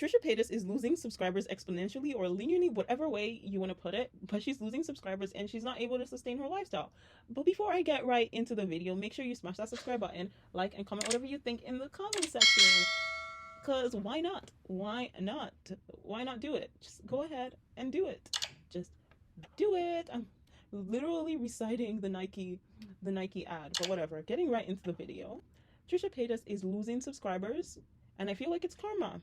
Trisha Paytas is losing subscribers exponentially or linearly, whatever way you want to put it, but she's losing subscribers and she's not able to sustain her lifestyle. But before I get right into the video, make sure you smash that subscribe button, like, and comment whatever you think in the comment section. Because why not? Why not? Why not do it? Just go ahead and do it. Just do it. I'm literally reciting the Nike ad, but whatever. Getting right into the video. Trisha Paytas is losing subscribers, and I feel like it's karma.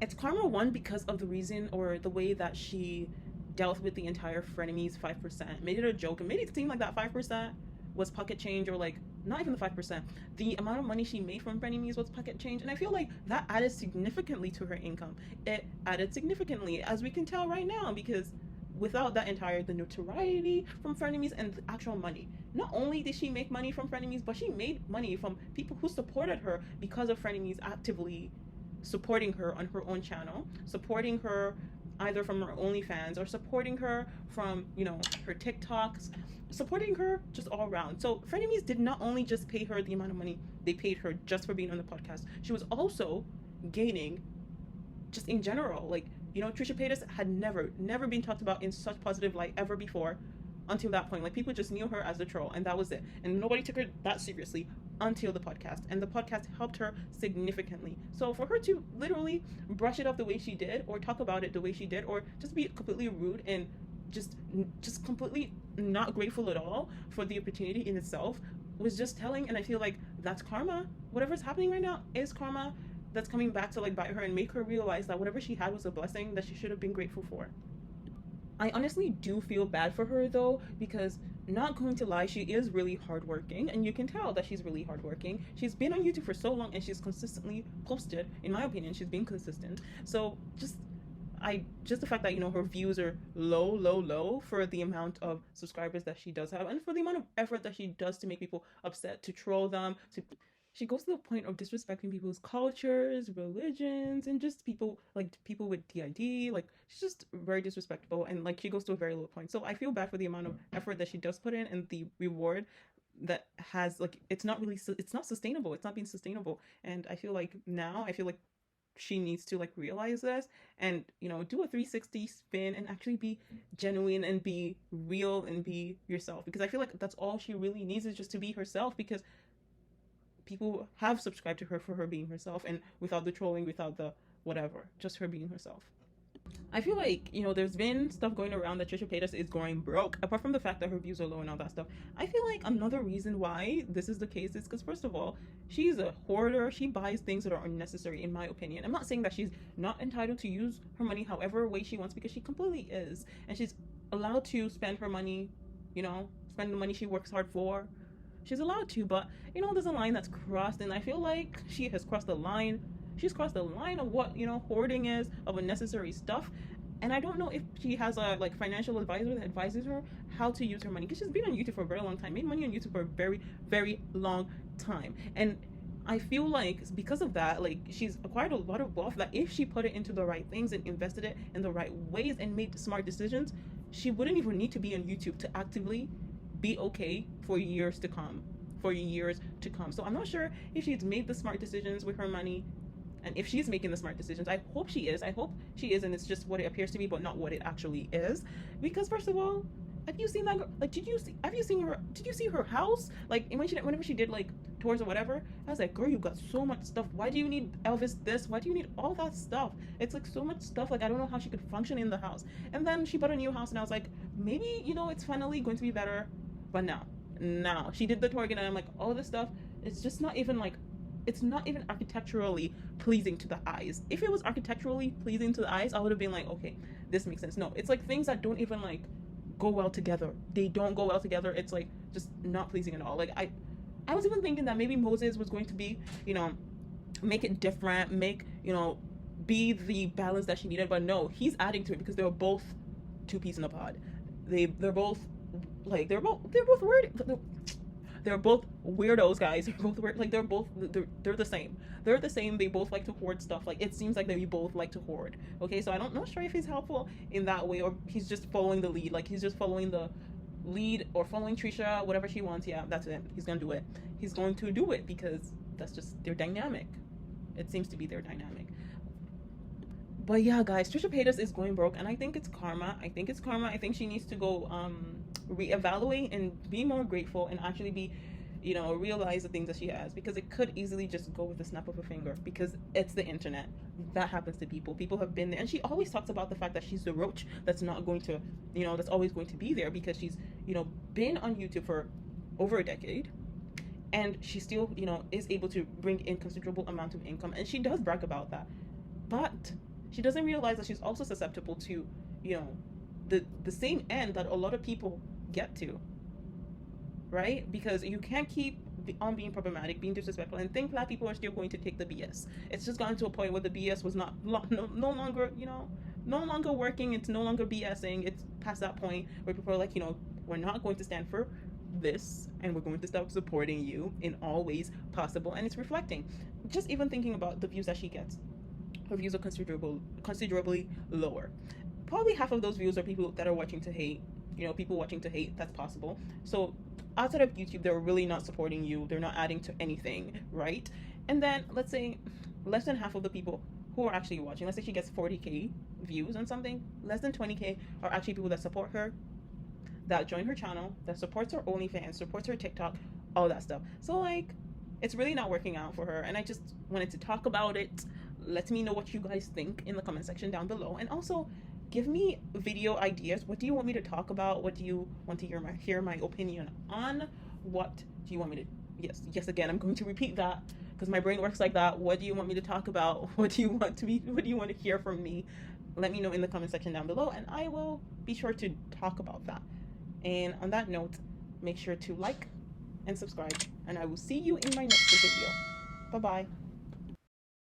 It's karma, one, because of the reason or the way that she dealt with the entire Frenemies 5%. Made it a joke and made it seem like that 5% was pocket change, or like not even the 5%. The amount of money she made from Frenemies was pocket change, and I feel like that added significantly to her income. It added significantly, as we can tell right now, because without that entire the notoriety from Frenemies and the actual money, not only did she make money from Frenemies, but she made money from people who supported her because of Frenemies actively supporting her on her own channel, supporting her either from her OnlyFans or supporting her from, you know, her TikToks, supporting her just all around. So Frenemies did not only just pay her the amount of money they paid her just for being on the podcast, she was also gaining just in general. Like, you know, Trisha Paytas had never been talked about in such positive light ever before until that point. Like, people just knew her as the troll, and that was it. And nobody took her that seriously until the podcast. And the podcast helped her significantly. So for her to literally brush it off the way she did, or talk about it the way she did, or just be completely rude and just completely not grateful at all for the opportunity in itself, was just telling. And I feel like that's karma. Whatever's happening right now is karma that's coming back to like bite her and make her realize that whatever she had was a blessing that she should have been grateful for. I honestly do feel bad for her though, because not going to lie, she is really hardworking, and you can tell that she's really hardworking. She's been on YouTube for so long, and she's consistently posted. In my opinion, she's been consistent. So just the fact that, you know, her views are low for the amount of subscribers that she does have, and for the amount of effort that she does to make people upset, to troll them, to she goes to the point of disrespecting people's cultures, religions, and just people with DID. Like, she's just very disrespectful, and like she goes to a very low point. So I feel bad for the amount of effort that she does put in, and the reward that has, like, it's not sustainable. It's not being sustainable. And I feel like she needs to like realize this, and, you know, do a 360 spin and actually be genuine and be real and be yourself, because I feel like that's all she really needs, is just to be herself, because people have subscribed to her for her being herself, and without the trolling, without the whatever, just her being herself. I feel like, you know, there's been stuff going around that Trisha Paytas is going broke, apart from the fact that her views are low and all that stuff. I feel like another reason why this is the case is because, first of all, she's a hoarder. She buys things that are unnecessary, in my opinion. I'm not saying that she's not entitled to use her money however way she wants, because she completely is, and she's allowed to spend her money, you know, spend the money she works hard for. She's allowed to, but, you know, there's a line that's crossed, and I feel like she has crossed the line. She's crossed the line of what, you know, hoarding is, of unnecessary stuff. And I don't know if she has a like financial advisor that advises her how to use her money, because she's been on YouTube for a very long time, made money on YouTube for a very long time. And I feel like because of that, like, she's acquired a lot of wealth that if she put it into the right things and invested it in the right ways and made smart decisions, she wouldn't even need to be on YouTube to actively be okay for years to come. So I'm not sure if she's made the smart decisions with her money, and if she's making the smart decisions. I hope she is, and it's just what it appears to be, but not what it actually is. Because, first of all, have you seen that girl? Like, did you see her house? Like, whenever she did like tours or whatever, I was like, girl, you got so much stuff. Why do you need Elvis this? Why do you need all that stuff? It's like so much stuff. Like, I don't know how she could function in the house. And then she bought a new house, and I was like, maybe, you know, it's finally going to be better. But now she did the tour again, and I'm like, all this stuff, it's just not even like, it's not even architecturally pleasing to the eyes. If it was architecturally pleasing to the eyes, I would have been like, okay, this makes sense. No, it's like things that don't even like go well together. They don't go well together. It's like just not pleasing at all. Like, I was even thinking that maybe Moses was going to be, you know, make it different, you know, be the balance that she needed, but no, he's adding to it, because they're both two peas in a pod. They're both like, they're both weird. They're both weirdos, guys. They're both weird. Like, they're the same. They're the same. They both like to hoard stuff. Like, it seems like they both like to hoard. Okay, so I'm not sure if he's helpful in that way, or he's just following the lead. Like, he's just following the lead, or following Trisha, whatever she wants. Yeah, that's it. He's gonna do it. He's going to do it because that's just their dynamic. It seems to be their dynamic. But yeah, guys, Trisha Paytas is going broke, and I think it's karma. I think it's karma. I think she needs to go reevaluate and be more grateful and actually be, realize the things that she has, because it could easily just go with the snap of a finger, because it's the internet. That happens to people. People have been there, and she always talks about the fact that she's the roach that's not going to, that's always going to be there, because she's, been on YouTube for over a decade, and she still, is able to bring in considerable amount of income, and she does brag about that. But she doesn't realize that she's also susceptible to, the same end that a lot of people get to, right? Because you can't keep on being problematic, being disrespectful, and think that people are still going to take the BS. It's just gotten to a point where the BS was no longer, no longer working. It's no longer BSing. It's past that point where people are like, we're not going to stand for this, and we're going to stop supporting you in all ways possible. And it's reflecting. Just even thinking about the views that she gets. Her views are considerably lower. Probably half of those views are people that are watching to hate. People watching to hate. That's possible. So outside of YouTube, they're really not supporting you. They're not adding to anything, right? And then let's say less than half of the people who are actually watching, let's say she gets 40K views on something, less than 20K are actually people that support her, that join her channel, that supports her OnlyFans, supports her TikTok, all that stuff. So like, it's really not working out for her, and I just wanted to talk about it. Let me know what you guys think in the comment section down below, and also give me video ideas. What do you want me to talk about? What do you want to hear my opinion on? What do you want me to, yes, again, I'm going to repeat that because my brain works like that. What do you want me to talk about? What do you want to hear from me? Let me know in the comment section down below, and I will be sure to talk about that. And on that note, make sure to like and subscribe, and I will see you in my next video. Bye bye.